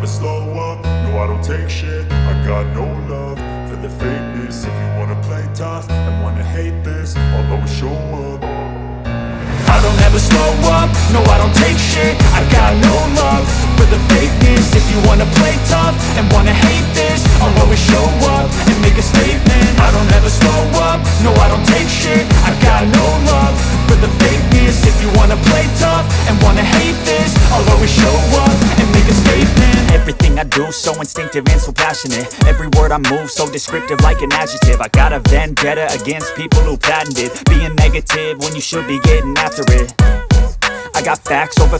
slow up, no I don't take shit. I got no love for the fakeness. If you wanna play tough and wanna hate this, I'll always show up. I don't ever slow up, no I don't take shit. I got no love for the fakeness. If you wanna play tough and wanna hate this, I'll always show up and make a statement. I don't ever slow up, no I don't take shit. I got no love for the fakeness. If you wanna play tough and wanna hate this, I'll always show up and make a statement. Everything I do so instinctive and so passionate. Every word I move so descriptive like an adjective. I got a vendetta against people who patented being negative when you should be getting after it. I got facts over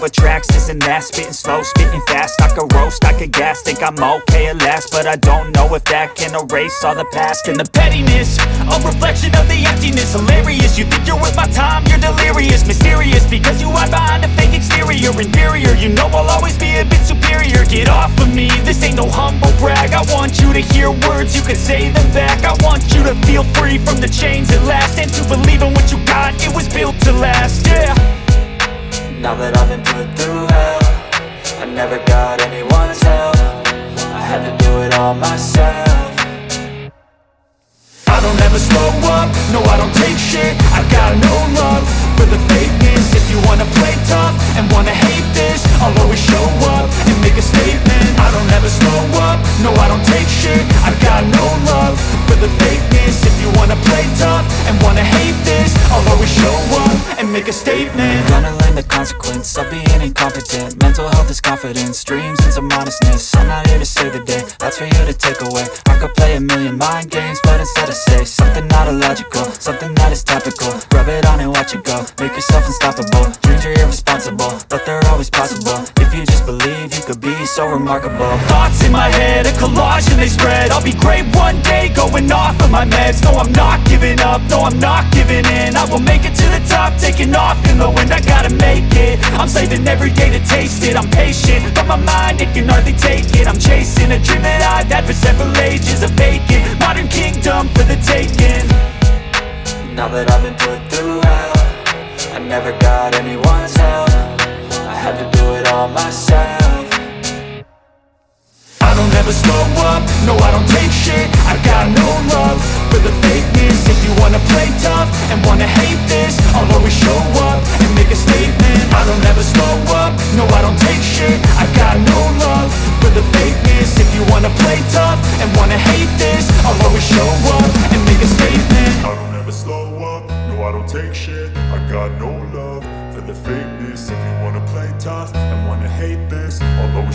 tracks, this and that. Spitting slow, spitting fast, I could roast, I could gas. Think I'm okay at last, but I don't know if that can erase all the past. And the pettiness, a reflection of the emptiness. Hilarious, you think you're worth my time, you're delirious. Mysterious, because you hide behind a fake exterior. Inferior, you know I'll always be a bit superior. Get off of me, this ain't no humble brag. I want you to hear words, you can say them back. I want you to feel free from the chains at last, and to believe in what you got, it was built to last, yeah. Now that I've been put through hell, I never got anyone's help. I had to do it all myself. I don't ever slow up, no I don't take shit. I got no love for the fakeness. If you wanna play tough and wanna hate this, I'll always show up and make a statement. I don't ever slow up, no I don't take shit. I got no love for the fakeness. If you wanna play tough and wanna hate this, I'll always show up and make a statement. Gonna learn the consequence of being incompetent. Mental health is confidence, dreams and some honestness. I'm not here to save the day, that's for you to take away. I could play a million mind games, but instead I say something not illogical, something that is topical. Rub it on and watch it go, make yourself unstoppable. Dreams are irresponsible, but they're always possible. If you just believe, you could be so remarkable. Thoughts in my head, a collage and they spread. I'll be great one day, going off of my meds. No, I'm not giving up, no, I'm not giving in. I will make it to the top, taking off in the wind. I gotta make it, I'm saving every day to taste it. I'm patient, but my mind, it can hardly take it. I'm chasing a dream that I've had for several ages. A vacant, modern kingdom for the taking. Now that I've been put through hell, I never got anyone's help. I had to do it all myself. I don't ever slow up, no I don't take shit. I got no love for the fakeness. If you wanna play tough and wanna hate this, I'll always show up and make a statement. I don't ever slow up, no I don't take shit. I got